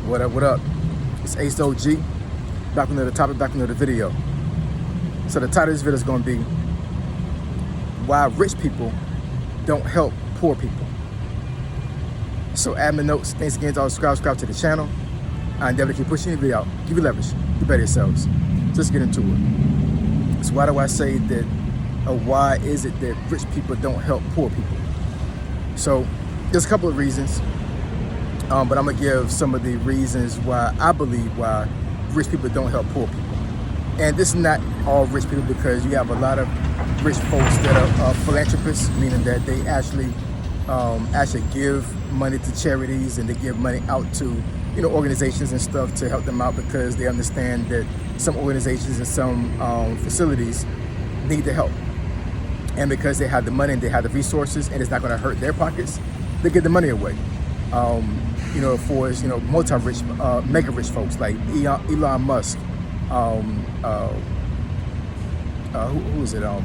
What up, what up? It's Ace OG. Back into the topic, back into the video. So the title of this video is going to be why rich people don't help poor people. So admin notes, thanks again to all subscribe to the channel. I endeavor to keep pushing the video out. Give you leverage, you better yourselves. So let's get into it. So why do I say that, or why is it that rich people don't help poor people? So there's a couple of reasons. But I'm gonna give some of the reasons why I believe why rich people don't help poor people. And this is not all rich people, because you have a lot of rich folks that are philanthropists, meaning that they actually give money to charities, and they give money out to organizations and stuff to help them out, because they understand that some organizations and some facilities need the help. And because they have the money and they have the resources, and it's not going to hurt their pockets, they give the money away. For multi-rich, mega-rich folks like Elon Musk, who is it? Elon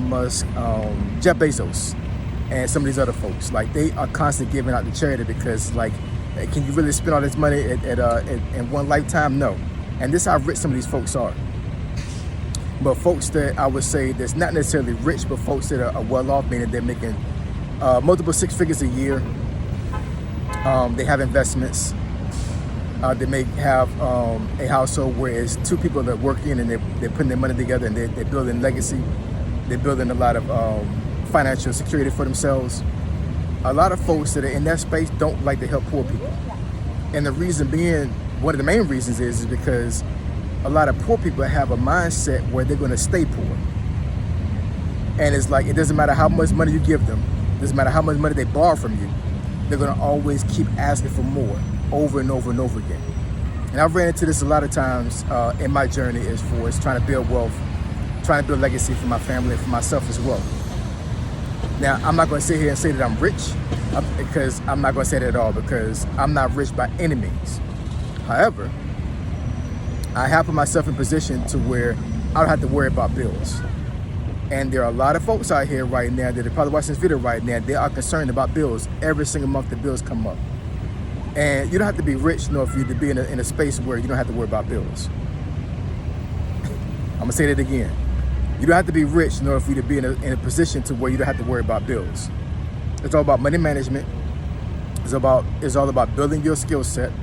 Musk, Jeff Bezos, and some of these other folks. Like, they are constantly giving out to charity, because, like, can you really spend all this money in one lifetime? No. And this is how rich some of these folks are. But folks that I would say that's not necessarily rich, but folks that are well off, meaning they're making multiple six figures a year. They have investments. They may have a household where it's two people that work in, and they're putting their money together, and they're building legacy. They're building a lot of financial security for themselves. A lot of folks that are in that space don't like to help poor people. And the reason being, one of the main reasons is because a lot of poor people have a mindset where they're going to stay poor. And it's like, it doesn't matter how much money you give them, it doesn't matter how much money they borrow from you, they're going to always keep asking for more, over and over and over again. And I've ran into this a lot of times in my journey as far as trying to build wealth, trying to build legacy for my family and for myself as well. Now, I'm not going to sit here and say that I'm rich, because I'm not going to say that at all, because I'm not rich by any means. However, I have put myself in position to where I don't have to worry about bills. And there are a lot of folks out here right now that are probably watching this video right now. They are concerned about bills. Every single month the bills come up. And you don't have to be rich, nor for you to be in a space where you don't have to worry about bills. I'm gonna say that again. You don't have to be rich, nor for you to be in a position to where you don't have to worry about bills. It's all about money management. It's all about building your skill set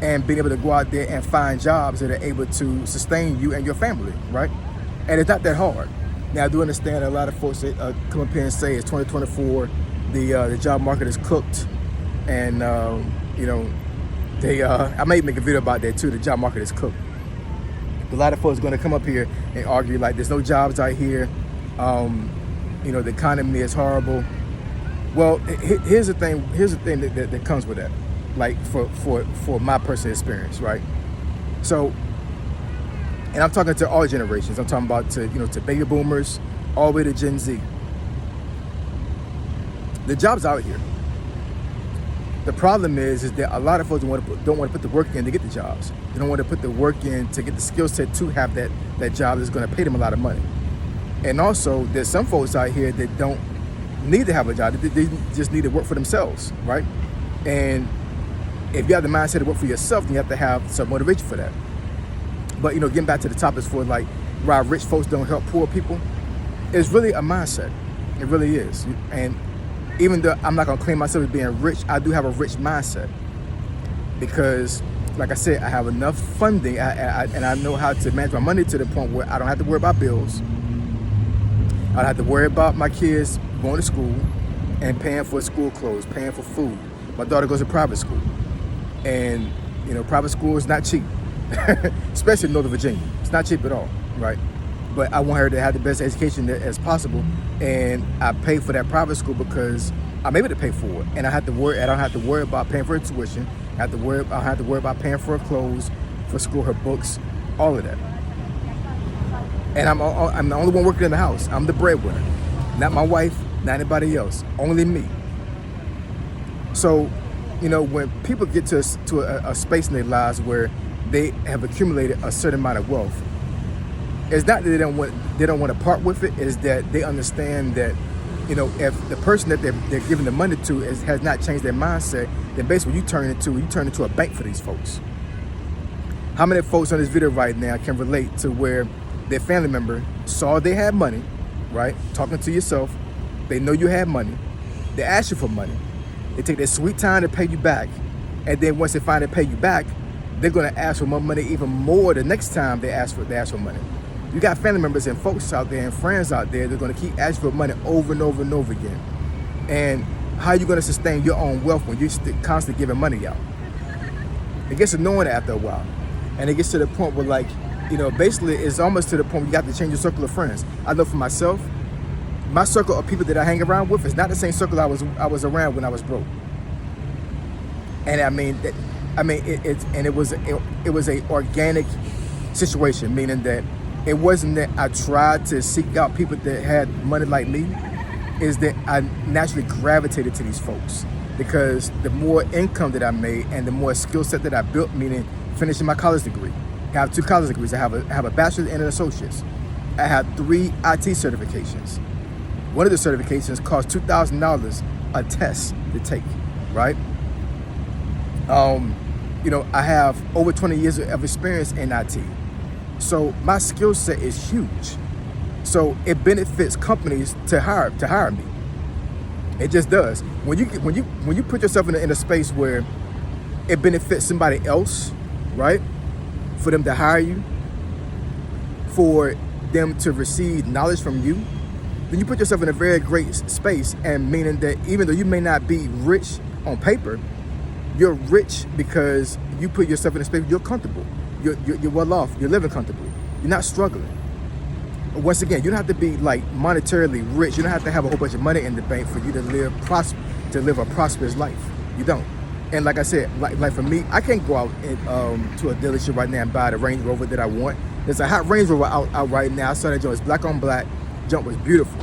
and being able to go out there and find jobs that are able to sustain you and your family, right? And it's not that hard. Now, I do understand a lot of folks that come up here and say it's 2024, the job market is cooked, and I may make a video about that too. The job market is cooked. A lot of folks are going to come up here and argue like there's no jobs out here. The economy is horrible. Well, here's the thing. Here's the thing that comes with that. Like for my personal experience, right? So. And I'm talking to all generations. I'm talking about to baby boomers, all the way to Gen Z. The job's out here. The problem is that a lot of folks don't want to put the work in to get the jobs. They don't want to put the work in to get the skill set to have that job that's going to pay them a lot of money. And also, there's some folks out here that don't need to have a job. They just need to work for themselves, right? And if you have the mindset to work for yourself, then you have to have some motivation for that. But getting back to the topics for like why rich folks don't help poor people, it's really a mindset. It really is. And even though I'm not gonna claim myself as being rich, I do have a rich mindset, because, like I said, I have enough funding, and I know how to manage my money to the point where I don't have to worry about bills. I don't have to worry about my kids going to school and paying for school clothes, paying for food. My daughter goes to private school, and private school is not cheap. Especially in Northern Virginia. It's not cheap at all, right? But I want her to have the best education as possible, and I pay for that private school because I'm able to pay for it, and I don't have to worry about paying for her tuition. I don't have to worry about paying for her clothes, for school, her books, all of that. And I'm the only one working in the house. I'm the breadwinner, not my wife, not anybody else, only me. So, when people get to a space in their lives where they have accumulated a certain amount of wealth, it's not that they don't want to part with it. It's that they understand that, if the person that they're giving the money to has not changed their mindset, then basically you turn into a bank for these folks. How many folks on this video right now can relate to where their family member saw they had money, right? Talking to yourself, they know you had money, they ask you for money, they take their sweet time to pay you back, and then once they finally pay you back, they're gonna ask for more money even more the next time they ask for money. You got family members and folks out there and friends out there, they're gonna keep asking for money over and over and over again. And how are you gonna sustain your own wealth when you're constantly giving money out? It gets annoying after a while. And it gets to the point where, like, you know, basically it's almost to the point where you got to change your circle of friends. I know for myself, my circle of people that I hang around with is not the same circle I was around when I was broke. And it was a organic situation, meaning that it wasn't that I tried to seek out people that had money like me, is that I naturally gravitated to these folks because the more income that I made and the more skill set that I built, meaning finishing my college degree. I have 2 college degrees. I have a bachelor's and an associate's. I have 3 IT certifications. One of the certifications costs $2,000 a test to take, right? You know, I have over 20 years of experience in IT. So my skill set is huge. So it benefits companies to hire me. It just does. When you put yourself in a space where it benefits somebody else, right? For them to hire you, for them to receive knowledge from you, then you put yourself in a very great space, and meaning that even though you may not be rich on paper, you're rich because you put yourself in a space where you're comfortable. You're well off. You're living comfortably. You're not struggling. Once again, you don't have to be like monetarily rich. You don't have to have a whole bunch of money in the bank for you to live a prosperous life. You don't. And like I said, like for me, I can't go out to a dealership right now and buy the Range Rover that I want. There's a hot Range Rover out right now. I saw that joint. It's black on black. Jump was beautiful.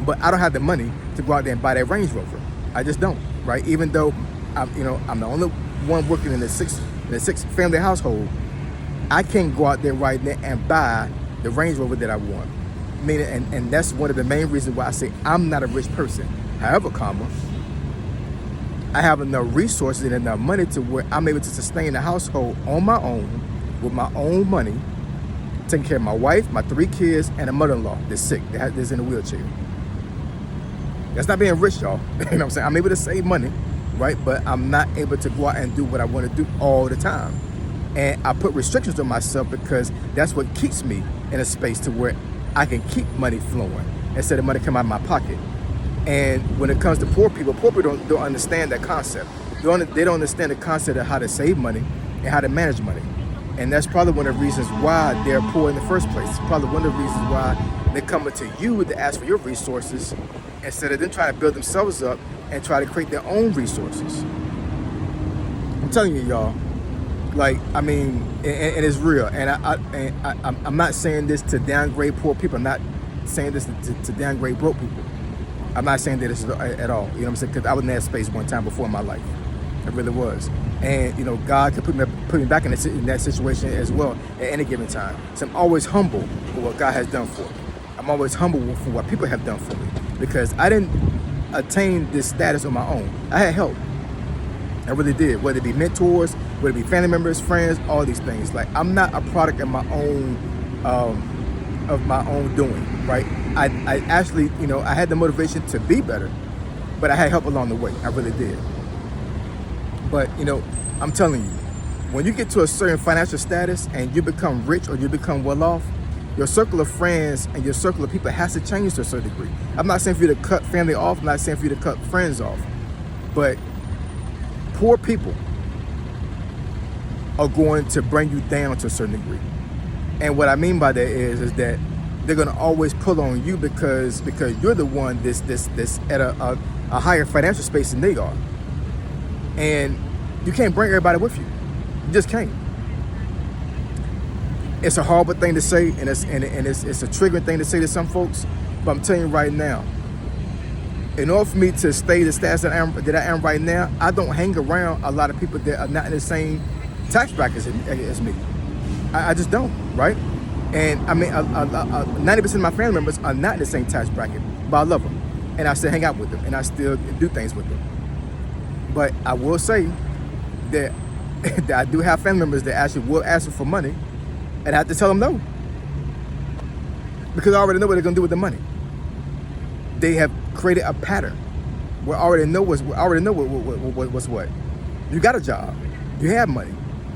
But I don't have the money to go out there and buy that Range Rover. I just don't, right? Even though I'm the only one working in the six family household, I can't go out there right now and buy the Range Rover that I want. Meaning, and that's one of the main reasons why I say I'm not a rich person. However, I have enough resources and enough money to where I'm able to sustain the household on my own, with my own money, taking care of my wife, my 3 kids, and a mother-in-law that's sick, that's in a wheelchair. That's not being rich, y'all. You know what I'm saying? I'm able to save money, right? But I'm not able to go out and do what I want to do all the time. And I put restrictions on myself because that's what keeps me in a space to where I can keep money flowing instead of money come out of my pocket. And when it comes to poor people don't understand that concept. They don't understand the concept of how to save money and how to manage money. And that's probably one of the reasons why they're poor in the first place. It's probably one of the reasons why they're coming to you to ask for your resources instead of them trying to build themselves up and try to create their own resources. I'm telling you, y'all, like, I mean, and it's real. And I'm not saying this to downgrade poor people. I'm not saying this to downgrade broke people. I'm not saying that at all. You know what I'm saying? Because I was in that space one time before in my life. It really was. And, you know, God could put me back in that situation as well at any given time. So I'm always humble for what God has done for me. I'm always humble for what people have done for me. Because I didn't attain this status on my own. I had help. I really did. Whether it be mentors, whether it be family members, friends, all these things. Like, I'm not a product of my own doing, right? I actually, you know, I had the motivation to be better, but I had help along the way. I really did. But, you know, I'm telling you, when you get to a certain financial status and you become rich or you become well off, your circle of friends and your circle of people has to change to a certain degree. I'm not saying for you to cut family off. I'm not saying for you to cut friends off. But poor people are going to bring you down to a certain degree. And what I mean by that is that they're going to always pull on you because you're the one that's at a higher financial space than they are. And you can't bring everybody with you. You just can't. It's a horrible thing to say, and it's a triggering thing to say to some folks. But I'm telling you right now, in order for me to stay the status that I am right now, I don't hang around a lot of people that are not in the same tax bracket as me. I just don't, right? And I mean, 90% of my family members are not in the same tax bracket, but I love them, and I still hang out with them, and I still do things with them. But I will say that, that I do have family members that actually will ask me for money, and I have to tell them no, because I already know what they're gonna do with the money. They have created a pattern. We already know what's what. You got a job, you have money.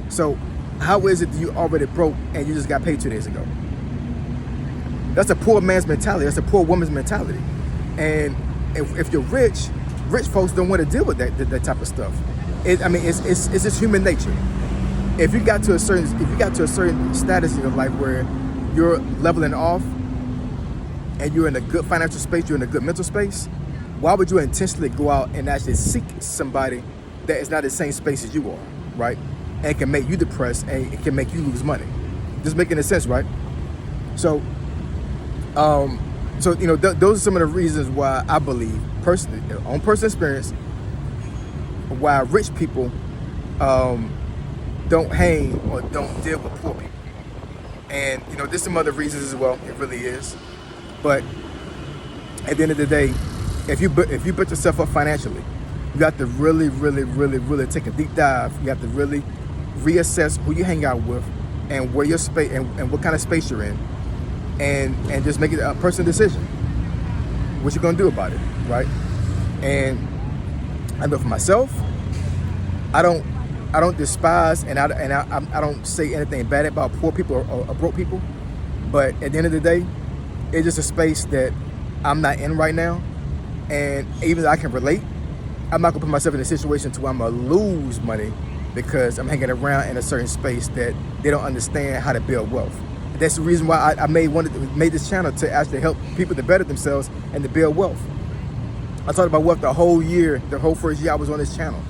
So how is it that you already broke and you just got paid 2 days ago? That's a poor man's mentality. That's a poor woman's mentality. And if you're rich folks don't want to deal with that type of stuff. It's just human nature. If you got to a certain status in your life where you're leveling off and you're in a good financial space, you're in a good mental space, why would you intentionally go out and actually seek somebody that is not the same space as you are, right? And can make you depressed and it can make you lose money. Just making a sense, right? So those are some of the reasons why I believe, personally, on personal experience, why rich people don't hang or don't deal with poor people. And there's some other reasons as well. It really is. But at the end of the day, if you put yourself up financially, you have to really, really, really, really take a deep dive. You have to really reassess who you hang out with and where your space and what kind of space you're in, and just make it a personal decision. What you're gonna do about it, right? And I know for myself, I don't despise and I don't say anything bad about poor people or broke people. But at the end of the day, it's just a space that I'm not in right now. And even though I can relate, I'm not gonna put myself in a situation to where I'm gonna lose money because I'm hanging around in a certain space that they don't understand how to build wealth. That's the reason why I made this channel, to actually help people to better themselves and to build wealth. I talked about wealth the whole first year I was on this channel.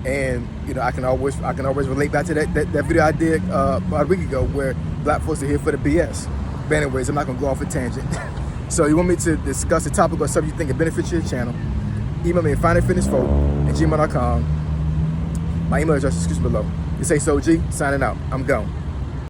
And I can always relate back to that video I did about a week ago where black folks are here for the BS. But anyways, I'm not gonna go off a tangent. So you want me to discuss a topic or something you think it benefits your channel, email me at findingfitnessfolk@gmail.com. My email address is below. This ain't So G, signing out. I'm gone.